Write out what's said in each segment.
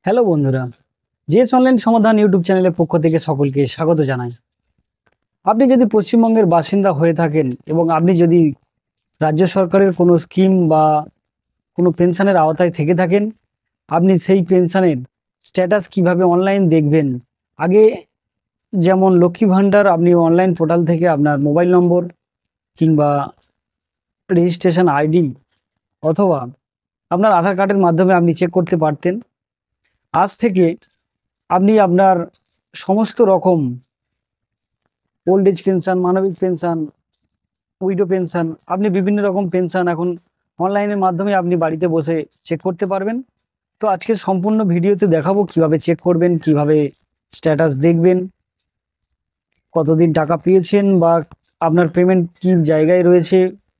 Hello বন্ধুরা, JS online সমাধান YouTube চ্যানেলের পক্ষ থেকে সকলকে স্বাগত জানাই। আপনি যদি পশ্চিমবঙ্গের বাসিন্দা হয়ে থাকেন এবং আপনি যদি রাজ্য সরকারের কোনো স্কিম বা কোনো পেনশনের আওতায় থেকে থাকেন, আপনি সেই পেনশনের স্ট্যাটাস কিভাবে অনলাইন দেখবেন। আগে যেমন লক্ষ্মী ভাণ্ডার আপনি অনলাইন পোর্টাল থেকে আপনার মোবাইল নম্বর কিংবা রেজিস্ট্রেশন আইডি অথবা আপনার আধার কার্ডের মাধ্যমে আপনি চেক করতে পারতেন। আজ থেকে আপনি আপনার সমস্ত রকম ওল্ড এজ পেনশন, মানবিক পেনশন, উইডো পেনশন, আপনি বিভিন্ন রকম পেনশন এখন অনলাইনের মাধ্যমে আপনি বাড়িতে বসে চেক করতে পারবেন। তো আজকে সম্পূর্ণ ভিডিওতে দেখাবো কিভাবে চেক করবেন, কিভাবে স্ট্যাটাস দেখবেন, কতদিন টাকা পেয়েছেন বা আপনার পেমেন্ট কি জায়গায় রয়েছে,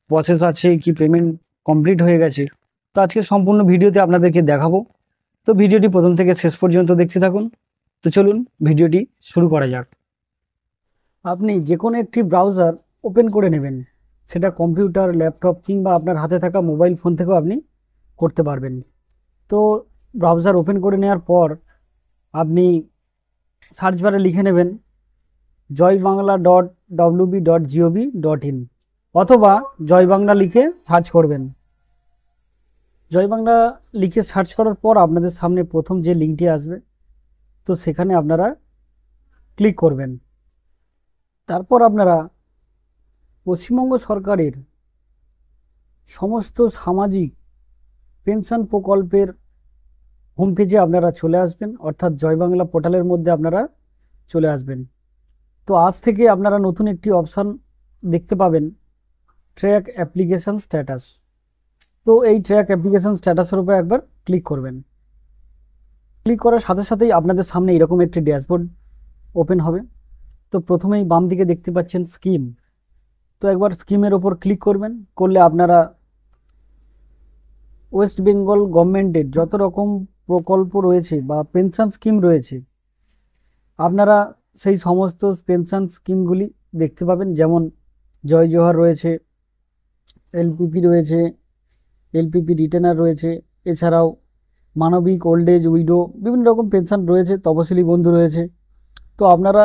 প্রসেস আছে কি, পেমেন্ট কমপ্লিট হয়ে গেছে। তো আজকে সম্পূর্ণ ভিডিওতে আপনাদেরকে দেখাবো। তো ভিডিওটি প্রথম থেকে শেষ পর্যন্ত দেখতে থাকুন। তো চলুন ভিডিওটি শুরু করা যাক। আপনি যে কোনো একটি ব্রাউজার ওপেন করে নেবেন, সেটা কম্পিউটার, ল্যাপটপ কিংবা আপনার হাতে থাকা মোবাইল ফোন থেকেও আপনি করতে পারবেন। তো ব্রাউজার ওপেন করে নেওয়ার পর আপনি সার্চ বারে লিখে নেবেন joyBangla.wb.gov.in অথবা জয় বাংলা লিখে সার্চ করবেন। জয় বাংলা লিখে সার্চ করার পর আপনাদের সামনে প্রথম যে লিঙ্কটি আসবে, তো সেখানে আপনারা ক্লিক করবেন। তারপর আপনারা পশ্চিমবঙ্গ সরকারের সমস্ত সামাজিক পেনশন প্রকল্পের হোম পেজে আপনারা চলে আসবেন, অর্থাৎ জয় বাংলা পোর্টালের মধ্যে আপনারা চলে আসবেন। তো আজ থেকে আপনারা নতুন একটি অপশান দেখতে পাবেন, ট্র্যাক অ্যাপ্লিকেশন স্ট্যাটাস। তো এই ট্র্যাক অ্যাপ্লিকেশন স্ট্যাটাসের উপর একবার ক্লিক করবেন। ক্লিক করার সাথে সাথেই আপনাদের সামনে এরকম একটি ড্যাশবোর্ড ওপেন হবে। তো প্রথমেই বাম দিকে দেখতে পাচ্ছেন স্কিম। তো একবার স্কিমের ওপর ক্লিক করবেন, করলে আপনারা ওয়েস্ট বেঙ্গল গভর্নমেন্টের যত রকম প্রকল্প রয়েছে বা পেনশন স্কিম রয়েছে, আপনারা সেই সমস্ত পেনশন স্কিমগুলি দেখতে পাবেন। যেমন জয় জোহার রয়েছে, এলপিপি রয়েছে, এলপিপি রিটেনার রয়েছে, এছাড়াও মানবিক, ওল্ড এজ, উইডো, বিভিন্ন রকম পেনশন রয়েছে, তপশিলি বন্ধু রয়েছে। তো আপনারা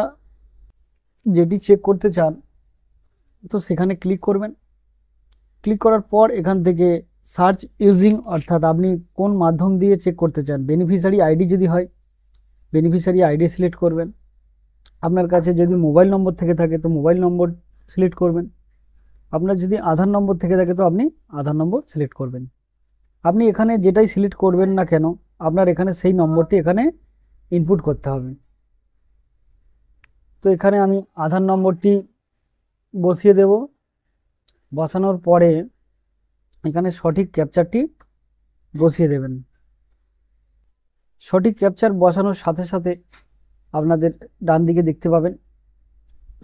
যেটি চেক করতে চান তো সেখানে ক্লিক করবেন। ক্লিক করার পর এখান থেকে সার্চ ইউজিং, অর্থাৎ আপনি কোন মাধ্যম দিয়ে চেক করতে চান। বেনিফিশিয়ারি আইডি যদি হয়, বেনিফিশিয়ারি আইডি সিলেক্ট করবেন। আপনার কাছে যদি মোবাইল নম্বর থেকে থাকে তো মোবাইল নম্বর সিলেক্ট করবেন। আপনার যদি আধার নম্বর থেকে থাকে তো আপনি আধার নম্বর সিলেক্ট করবেন। আপনি এখানে যেটাই সিলেক্ট করবেন না কেন, আপনার এখানে সেই নম্বরটি এখানে ইনপুট করতে হবে। তো এখানে আমি আধার নম্বরটি বসিয়ে দেব। বসানোর পরে এখানে সঠিক ক্যাপচারটি বসিয়ে দেবেন। সঠিক ক্যাপচার বসানোর সাথে সাথে আপনাদের ডান দিকে দেখতে পাবেন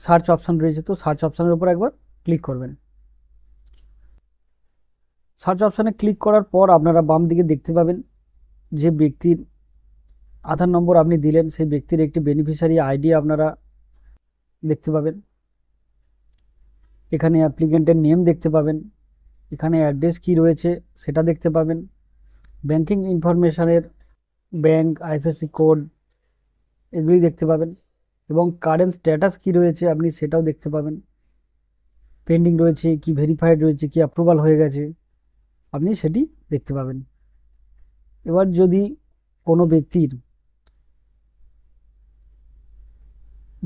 সার্চ অপশান রয়েছে। তো সার্চ অপশানের উপর একবার ক্লিক করবেন। সার্চ অপশানে ক্লিক করার পর আপনারা বাম দিকে দেখতে পাবেন যে ব্যক্তির আধার নম্বর আপনি দিলেন সেই ব্যক্তির একটি বেনিফিশিয়ারি আইডি আপনারা দেখতে পাবেন। এখানে অ্যাপ্লিকেন্টের নেম দেখতে পাবেন, এখানে অ্যাড্রেস কি রয়েছে সেটা দেখতে পাবেন, ব্যাংকিং ইনফরমেশনের ব্যাংক, আইএফএসসি কোড, এগুলি দেখতে পাবেন এবং কারেন্ট স্ট্যাটাস কি রয়েছে আপনি সেটাও দেখতে পাবেন। পেন্ডিং রয়েছে কি, ভেরিফাইড রয়েছে কি, অ্যাপ্রুভাল হয়ে গেছে, আপনি সেটি দেখতে পাবেন। এবার যদি কোনো ব্যক্তির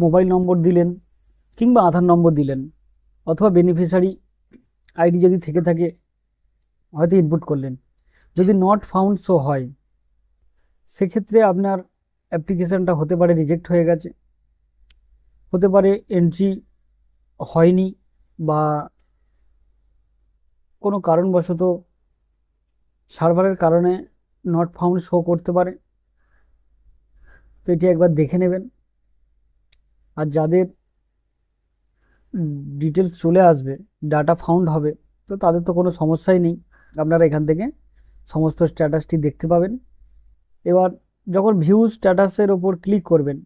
মোবাইল নম্বর দিলেন কিংবা আধার নম্বর দিলেন অথবা বেনিফিশিয়ারি আইডি যদি থেকে থাকে হয়তো ইনপুট করলেন, যদি নট ফাউন্ড শো হয় সেক্ষেত্রে আপনার অ্যাপ্লিকেশানটা হতে পারে রিজেক্ট হয়ে গেছে, হতে পারে এন্ট্রি হয়নি বা কোনো কারণবশত সার্ভারের কারণে নট ফাউন্ড শো করতে পারে। তো এটি একবার দেখে নেবেন। আর যাদের ডিটেলস চলে আসবে, ডাটা ফাউন্ড হবে, তো তাদের তো কোনো সমস্যাই নেই, আপনারা এখান থেকে সমস্ত স্ট্যাটাসটি দেখতে পাবেন। এবার যখন ভিউ স্ট্যাটাসের ওপর ক্লিক করবেন,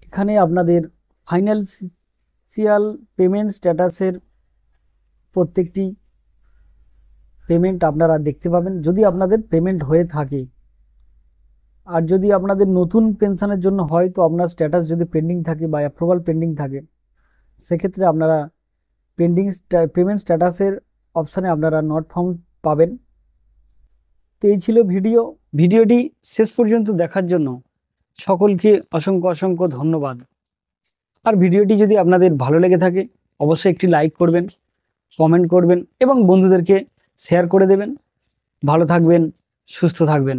এখানে আপনাদের ফাইন্যান্সিয়াল পেমেন্ট স্ট্যাটাসের প্রত্যেকটি পেমেন্ট আপনারা দেখতে পাবেন যদি আপনাদের পেমেন্ট হয়ে থাকে। আর যদি আপনাদের নতুন পেনশনের জন্য হয় তো আপনার স্ট্যাটাস যদি পেন্ডিং থাকে বা অ্যাপ্রুভাল পেন্ডিং থাকে, সেক্ষেত্রে আপনারা পেন্ডিং পেমেন্ট স্ট্যাটাসের অপশানে আপনারা নট ফাউন্ড পাবেন। তো এই ছিল ভিডিওটি শেষ পর্যন্ত দেখার জন্য সকলকে অসংখ্য অসংখ্য ধন্যবাদ। আর ভিডিওটি যদি আপনাদের ভালো লেগে থাকে অবশ্যই একটি লাইক করবেন, কমেন্ট করবেন এবং বন্ধুদেরকে শেয়ার করে দেবেন। ভালো থাকবেন, সুস্থ থাকবেন।